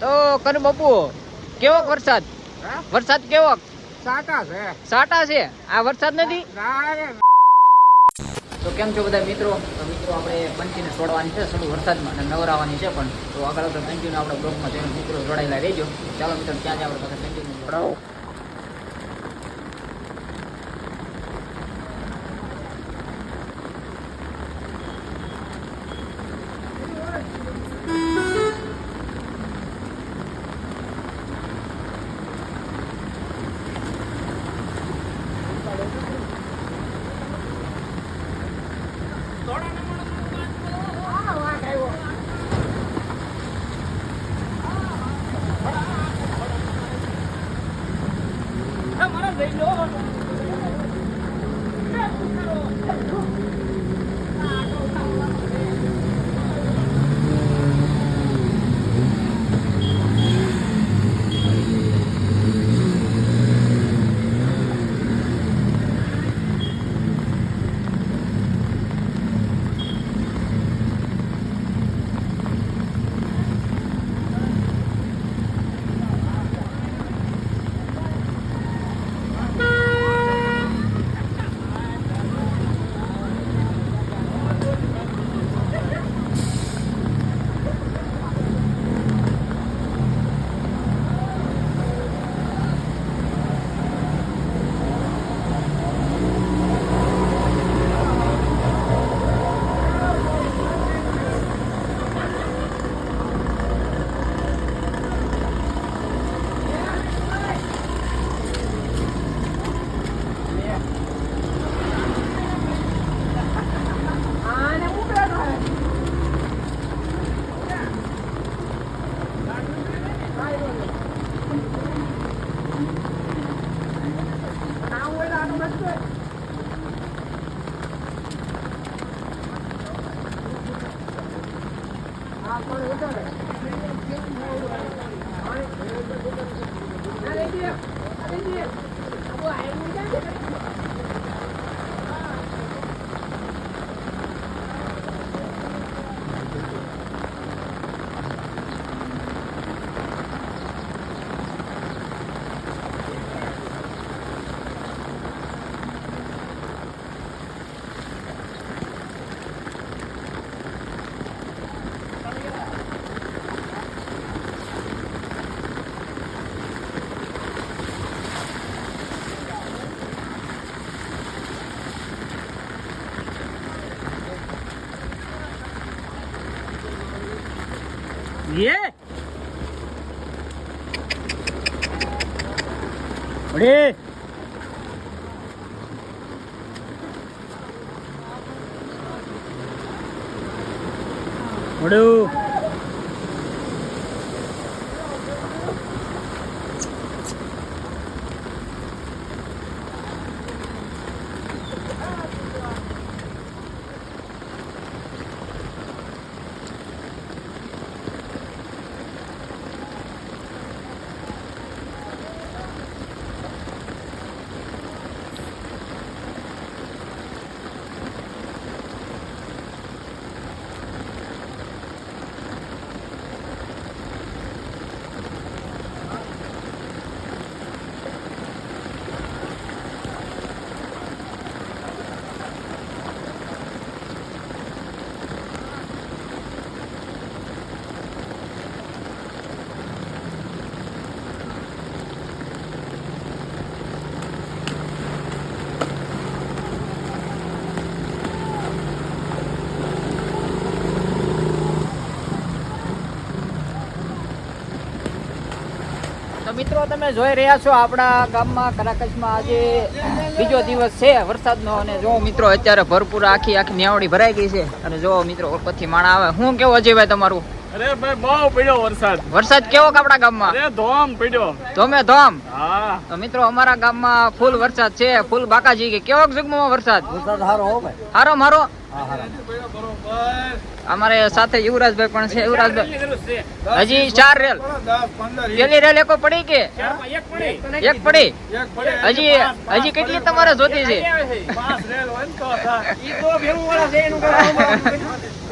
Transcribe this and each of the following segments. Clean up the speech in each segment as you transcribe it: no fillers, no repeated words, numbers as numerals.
તો કર બાપુ કેવોક વરસાદ? વરસાદ કેવોક? સાટા છે. આ વરસાદ નથી. તો કેમ છો બધા મિત્રો? તો મિત્રો આપણે પંચીને છોડવાની છે થોડું વરસાદમાં અને નવરાવાની છે પણ તો આગળ આપણે કન્ટિન્યુ આપણે બ્લોગમાં જઈને મિત્રો જોડાયેલા રહેજો. ચાલો મિત્રો ત્યાં જ આપણે પાસે કન્ટિન્યુ જોડાવો. ये बड़े बड़ू તો મિત્રો તમે જોઈ રહ્યા છો આપણા ગામમાં કરાકશમાં આજે બીજો દિવસ છે વરસાદનો અને જો મિત્રો અત્યારે ભરપૂર આખી નેવડી ભરાઈ ગઈ છે અને જો મિત્રો ઉપરથી માણા આવે. હું કેવું અજયભાઈ તમારું? અરે ભાઈ બહુ પડ્યો વરસાદ. વરસાદ કેવો આપણા ગામમાં? અરે ધોમ પડ્યો. ધોમે ધોમ. હા તો મિત્રો અમારા ગામમાં ફૂલ વરસાદ છે, ફૂલ બાકાજી કે કેવો જુગમાં વરસાદ? વરસાદ સારો હો ભાઈ. હારો મારો. બરોબર. અમારે સાથે યુવરાજભાઈ પણ છે. યુવરાજભાઈ હજી 4 રેલ. પેલી રેલ એકો પડી કે એક પડી? હજી કેટલી તમારે જોતી છે?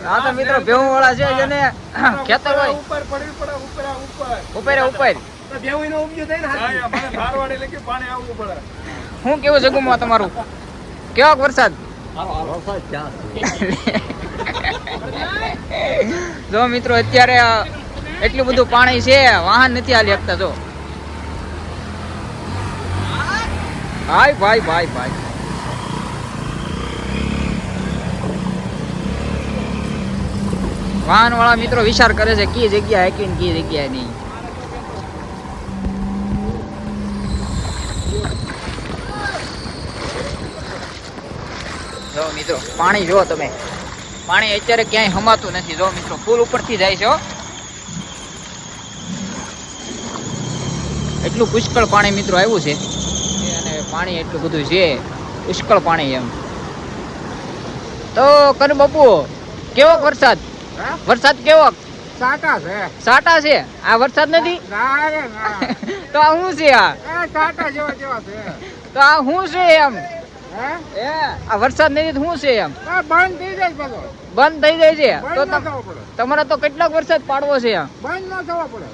આ તો મિત્રો ભેહું વાળા છે જેને ખેતર હોય ઉપર પડવી પડે ઉપર આ ઉપર ઉપર ઉપર તો ભેવું નો ઉપજો થાય ને હા, હાથ મને ધારવાડી લગી પાણી આવવું પડે શું કેવું છે ગુમવા તમારું કેવો વરસાદ જો મિત્રો અત્યારે એટલું બધું પાણી છે વાહન નથી હાલી શકતા જો ભાઈ ભાઈ ભાઈ ભાઈ વાહન વાળા મિત્રો વિચાર કરે છે કી જગ્યા હે કે કી જગ્યા નહીં જો મિત્રો પાણી જો તમે પાણી અત્યારે ક્યાંય હમાતું નથી જો મિત્રો પુલ ઉપરથી જાય છે હો. એટલું પુષ્કળ પાણી મિત્રો આવ્યું છે અને પાણી એટલું બધું છે પુષ્કળ પાણી એમ તો કનુ બાપુ કેવો વરસાદ વરસાદ કેવો સાટા છે સાટા છે આ વરસાદ નથી ના રે ના તો આ શું છે આ એ સાટા જેવા જેવા છે તો આ શું છે એમ હે એ આ વરસાદ નથી તો શું છે એમ આ બંધ થઈ જાય બધો બંધ થઈ જાય છે તો બંધ ન થવો પડે તમારે તો કેટલાક વરસાદ પાડવો છે એમ બંધ ન થવો પડે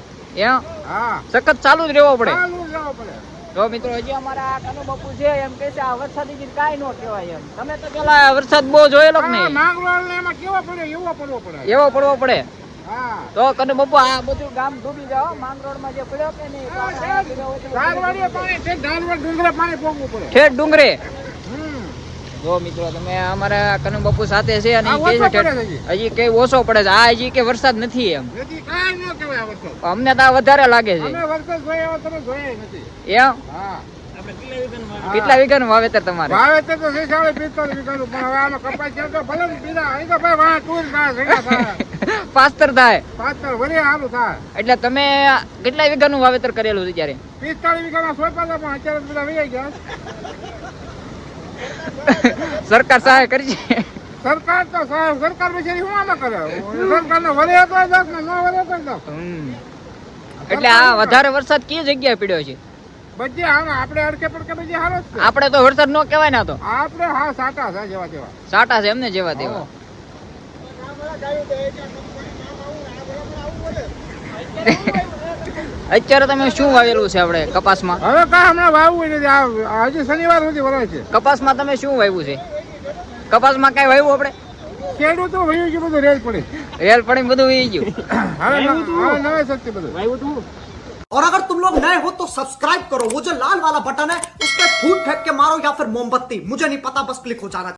એમ હા સખત ચાલુ જ રહેવો પડે ચાલુ જ રહેવો પડે તો મિત્રો હજી અમારા કનુ બાપુ છે એમ કે છે આ વરસાદી ગીત કાંઈ ન કહેવાય એમ તમે તો પેલા વરસાદ બહુ જોયેલો કે હા, નહીં માંગરોળ ને એમાં કેવો પડે એવો પડવો પડે એવો પડવો પડે હા તો કનુ બાપુ આ બધું ગામ ડૂબી જાઓ માંગરોળ માં જે પડ્યો કે નહીં તો આ બધું ધારવાડીએ પાણી છે ધારવાડ ડુંગરે પાણી પોગવું પડે ઠેઠ ડુંગરે હમ જો મિત્રો તમે અમારા કનુ બાપુ સાથે છે અને આ ઈ કહે ઓછો છે પડે ઠેઠ- હજી કઈ ઓછો પડે છે આ હજી કે વરસાદ નથી એમ નથી કાંઈ ન કહેવાય આ વરસાદ અમને તો આ વધારે લાગે છે અમે વરસાદ જોયા એવા તમે જોયા નથી એમ હા કેટલા વીઘાનું વાવેતર તમારે વાવેતર તો છે 45 વીઘાનું પણ હવે આમાં કપાસ છે તો ભલે ને બીજા અહીં તો ભાઈ વાહ ટૂર થાય ભેગા થાય પાસ્તર થાય પાછળ વળી સારું થાય એટલે તમે કેટલા વીઘાનું વાવેતર કરેલું છે ત્યારે 45 વીઘામાં સોંપ્યા હતા પણ અત્યારે બધા વહી ગયા સરકાર સહાય કરશે સરકાર તો સાહેબ સરકાર પછી શું આમાં કરે સરકારને વરે તો દસ ને ન વરે તો દસ હમ. એટલે આ વધારે વરસાદ કઈ જગ્યાએ પડ્યો છે બધી હા આપણે અડકે પડકે બધી હારો જ છે આપણે તો વરસાદ ન કહેવાય ને આ તો આપણે હા સાટા છે જેવા જેવા સાટા છે એમને જેવા તેવા અત્યારે તમે શું વાવેલું છે આપણે કપાસમાં હવે કાંઈ હમણાં વાવવું નથી આ હજી શનિવાર સુધી વરાય છે કપાસમાં તમે શું વાવ્યું છે કપાસમાં કઈ વાવ્યું આપણે ખેડૂતો વહ્યું છે બધું રેલ પડી રેલ પડી બધું વી ગયું હવે નવે શક્તિ બધું और अगर तुम लोग नए हो तो सब्सक्राइब करो वो जो लाल वाला बटन है उस पर फूट फेंक के मारो या फिर मोमबत्ती मुझे नहीं पता बस क्लिक हो जाना